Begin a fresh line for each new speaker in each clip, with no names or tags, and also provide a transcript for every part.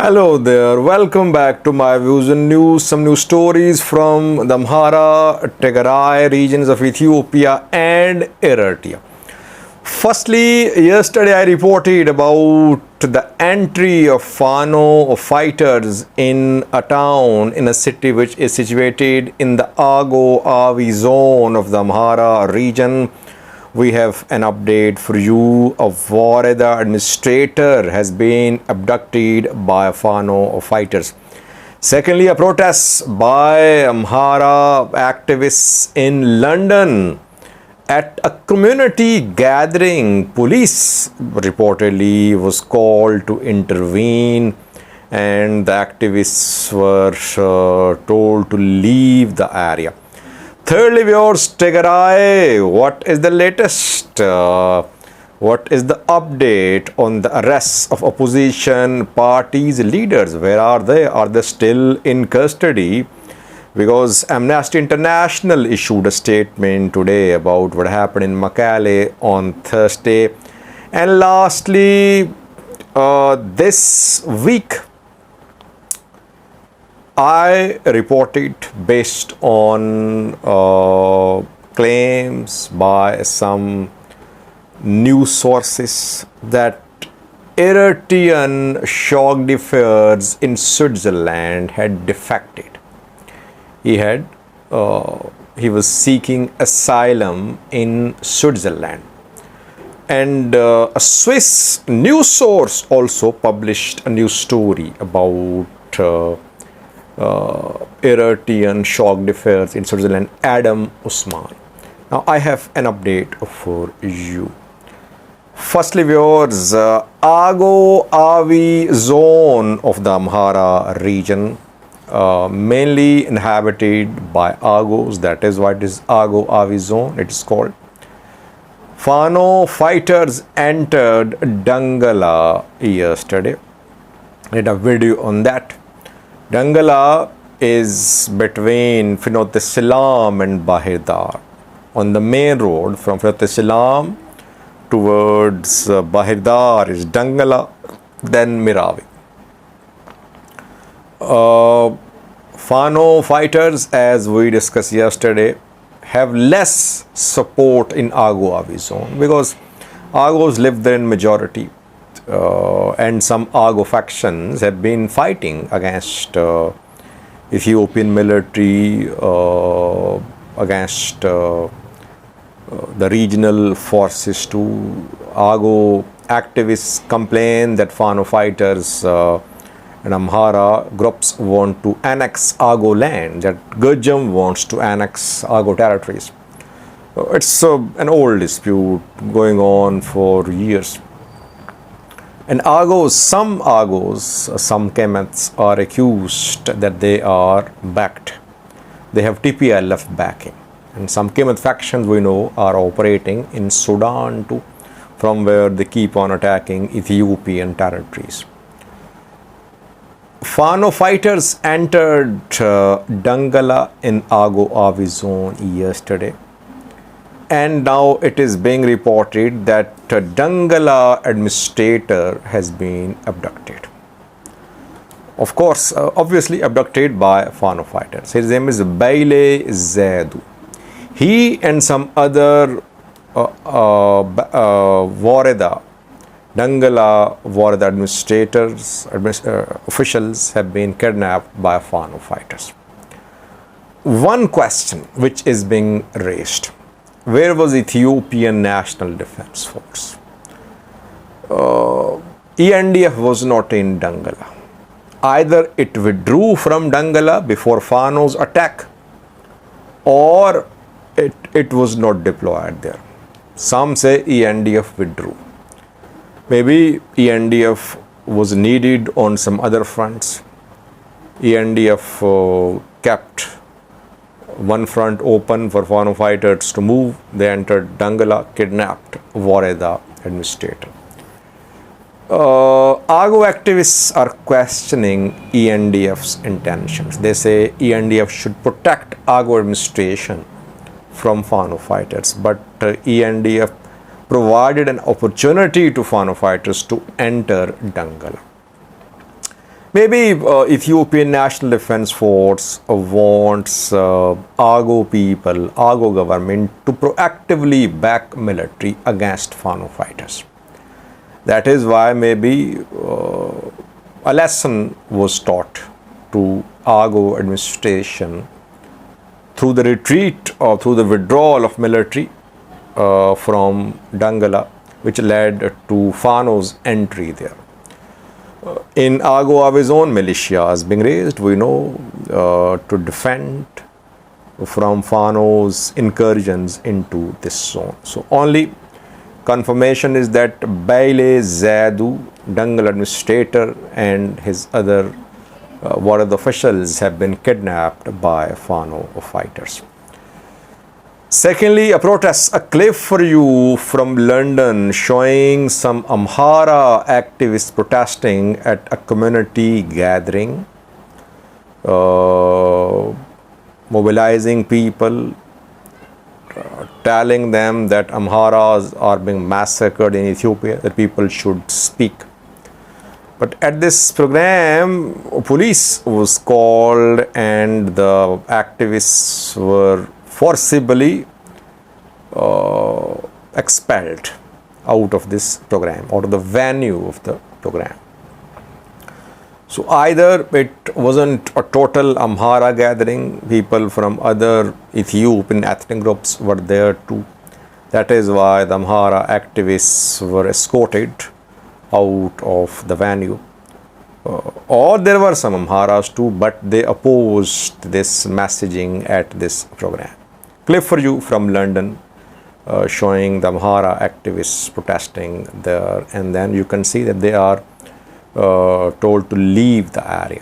Hello there, welcome back to my views and news. Some new stories from the Amhara, Tigray regions of Ethiopia and Eritrea. Firstly, yesterday I reported about the entry of Fano fighters in a town, in a city which is situated in the Avi zone of the Amhara region. We have an update for you. A Woreda administrator has been abducted by Fano fighters. Secondly, a protest by Amhara activists in London. At a community gathering, police reportedly was called to intervene, and the activists were told to leave the area. Thirdly, viewers, Tigray, what is the latest? What is the update on the arrests of opposition parties' leaders? Where are they? Are they still in custody? Because Amnesty International issued a statement today about what happened in Mekelle on Thursday. And lastly, this week, I reported based on claims by some news sources that Eritrean shock differs in Switzerland had defected. He was seeking asylum in Switzerland. And a Swiss news source also published a news story about Eritrean shock differs in Switzerland, Adam Usman. Now I have an update for you. Firstly, viewers, Avi zone of the Amhara region, mainly inhabited by Agos. That is why it is Avi zone. It is called. Fano fighters entered Dangala yesterday. I did a video on that. Dangala is between Fano and Bahir. On the main road from Fano towards Bahir is Dangala, then Miravi. Fano fighters, as we discussed yesterday, have less support in Avi zone because Agos live there in majority. And some Ago factions have been fighting against Ethiopian military, against the regional forces too. Ago activists complain that Fano fighters and Amhara groups want to annex Ago land, that Gurjam wants to annex Ago territories. It's an old dispute going on for years. And some Kemets are accused that they are backed. They have TPLF backing. And some Kemet factions we know are operating in Sudan too, from where they keep on attacking Ethiopian territories. Fano fighters entered Dangala in Avi zone yesterday. And now it is being reported that Dangala administrator has been abducted. Of course, obviously abducted by Fano fighters. His name is Baile Zaidu. He and some other Dangala Woreda officials have been kidnapped by Fano fighters. One question which is being raised: where was Ethiopian National Defense Force? ENDF was not in Dangala. Either it withdrew from Dangala before Fano's attack, or it was not deployed there. Some say ENDF withdrew. Maybe ENDF was needed on some other fronts. ENDF kept one front open for Fano fighters to move. They entered Dangala, kidnapped Woreda administrator. Ago activists are questioning ENDF's intentions. They say ENDF should protect Ago administration from Fano fighters, but ENDF provided an opportunity to Fano fighters to enter Dangala. Maybe Ethiopian National Defense Force wants Argo people, Argo government to proactively back military against Fano fighters. That is why maybe a lesson was taught to Argo administration through the retreat or through the withdrawal of military from Dangala, which led to Fano's entry there. In Argo, our own militia is being raised, we know, to defend from Fano's incursions into this zone. So only confirmation is that Baile Zadu, Dangal administrator, and his other Woreda officials have been kidnapped by Fano fighters. Secondly, a clip for you from London showing some Amhara activists protesting at a community gathering, mobilizing people, telling them that Amharas are being massacred in Ethiopia, that people should speak. But at this program, police was called and the activists were forcibly expelled out of this program, out of the venue of the program. So either it wasn't a total Amhara gathering, people from other Ethiopian ethnic groups were there too. That is why the Amhara activists were escorted out of the venue. Or there were some Amharas too, but they opposed this messaging at this program. Clip for you from London showing the Amhara activists protesting there, and then you can see that they are told to leave the area.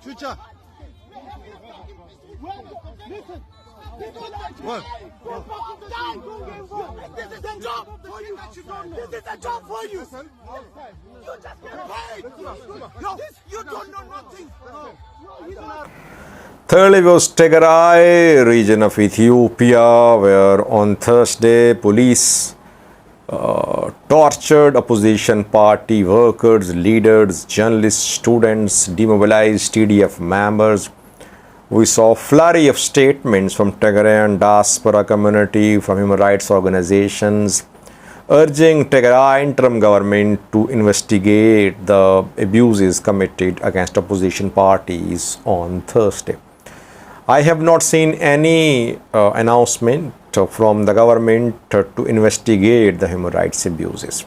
Future. Listen. What? This is a job for you. This is a job for you. You just get paid. You don't know nothing.
Thirdly was Tigray region of Ethiopia, where on Thursday police tortured opposition party workers, leaders, journalists, students, demobilized TDF members. We saw a flurry of statements from Tigrayan diaspora community, from human rights organizations, urging Tigray interim government to investigate the abuses committed against opposition parties on Thursday. I have not seen any announcement from the government to investigate the human rights abuses,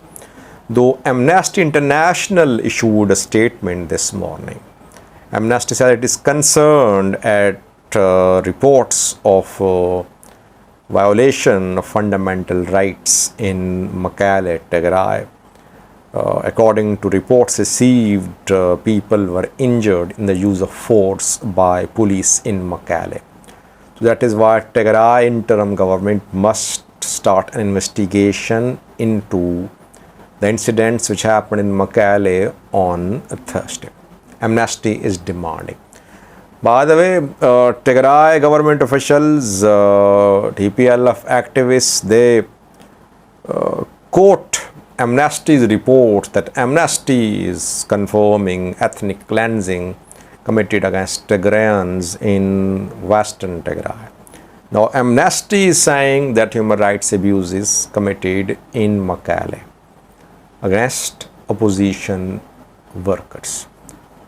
though Amnesty International issued a statement this morning. Amnesty said it is concerned at reports of violation of fundamental rights in Mekelle Tigray. According to reports received, people were injured in the use of force by police in Mekelle. So that is why Tigray interim government must start an investigation into the incidents which happened in Mekelle on Thursday. Amnesty is demanding. By the way, Tigray government officials, TPLF activists, they quote Amnesty's report that Amnesty is confirming ethnic cleansing committed against Tigrayans in Western Tigray. Now, Amnesty is saying that human rights abuses committed in Mekelle against opposition workers.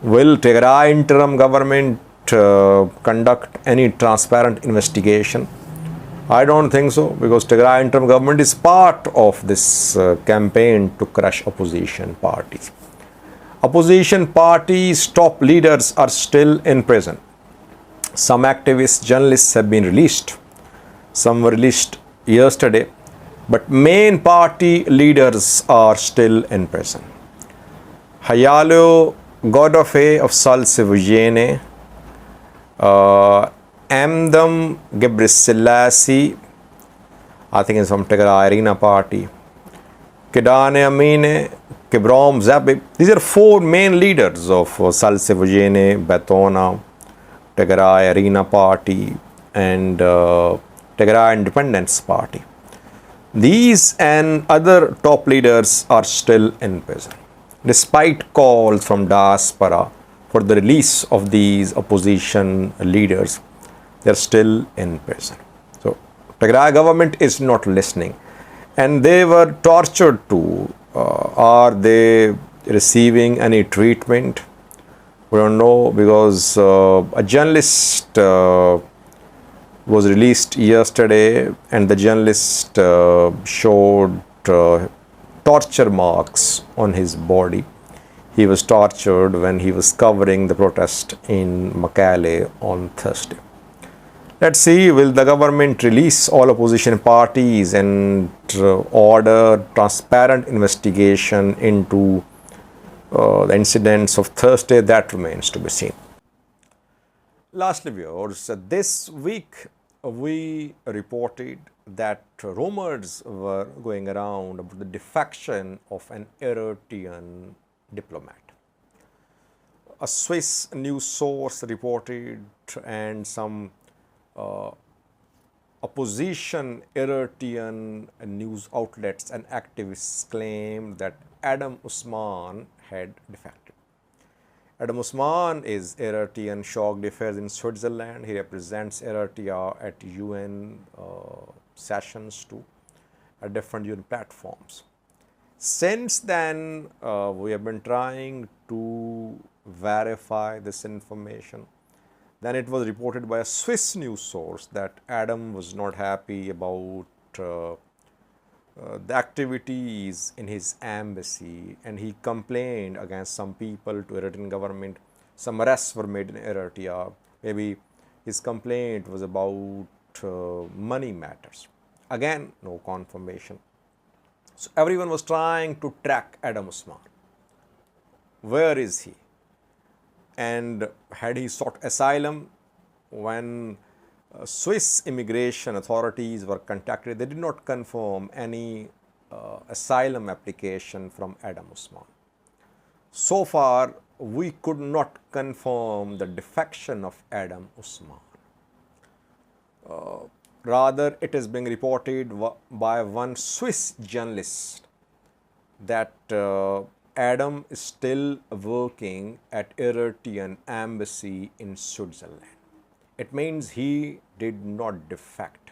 Will Tigray interim government conduct any transparent investigation? I don't think so, because Tigray interim government is part of this campaign to crush opposition parties. Opposition parties' top leaders are still in prison. Some activists, journalists have been released. Some were released yesterday, but main party leaders are still in prison. Hayalo Godofé of Salsivujene, Amdam Gebreselassie, I think it's from Tigray Arena Party, Kidane Amine, Kibrom Zabib. These are four main leaders of Salsivujene, Betona, Tigray Arena Party, and Tigray Independence Party. These and other top leaders are still in prison, despite calls from diaspora for the release of these opposition leaders. They're still in prison. So Tigray government is not listening, and they were tortured too. Are they receiving any treatment? We don't know, because a journalist was released yesterday, and the journalist showed torture marks on his body. He was tortured when he was covering the protest in Mekelle on Thursday. Let's see, will the government release all opposition parties and order transparent investigation into the incidents of Thursday? That remains to be seen. Lastly, viewers, this week we reported that rumors were going around about the defection of an Eritrean diplomat. A Swiss news source reported, and some opposition Eritrean news outlets and activists claimed that Adam Usman had defected. Adam Usman is Eritrean shock affairs in Switzerland. He represents Eritrea at UN sessions too, at different UN platforms. Since then, we have been trying to verify this information. Then it was reported by a Swiss news source that Adam was not happy about the activities in his embassy, and he complained against some people to Eritrean government. Some arrests were made in Eritrea. Maybe his complaint was about money matters. Again, no confirmation. So everyone was trying to track Adam Usman. Where is he? And had he sought asylum? When Swiss immigration authorities were contacted, they did not confirm any asylum application from Adam Usman. So far, we could not confirm the defection of Adam Usman. Rather, it is being reported by one Swiss journalist that Adam is still working at Eritrean embassy in Switzerland. It means he did not defect.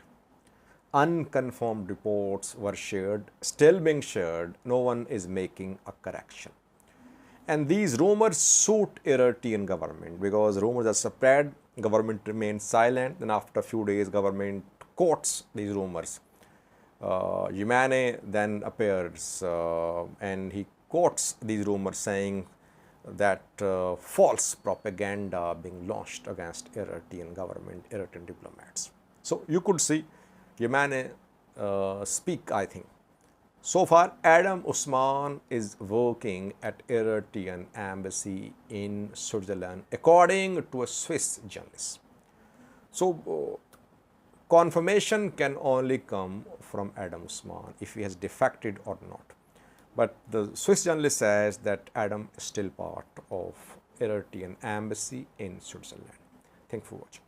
Unconfirmed reports were shared, still being shared. No one is making a correction. And these rumors suit Eritrean government, because rumors are spread, government remains silent. Then after a few days, government quotes these rumors. Yemane then appears and he quotes these rumors, saying that false propaganda being launched against Eritrean government, Eritrean diplomats. So you could see Yemane speak, I think. So far, Adam Usman is working at Eritrean embassy in Switzerland, according to a Swiss journalist. So confirmation can only come from Adam Usman if he has defected or not. But the Swiss journalist says that Adam is still part of Eritrean embassy in Switzerland. Thank you for watching.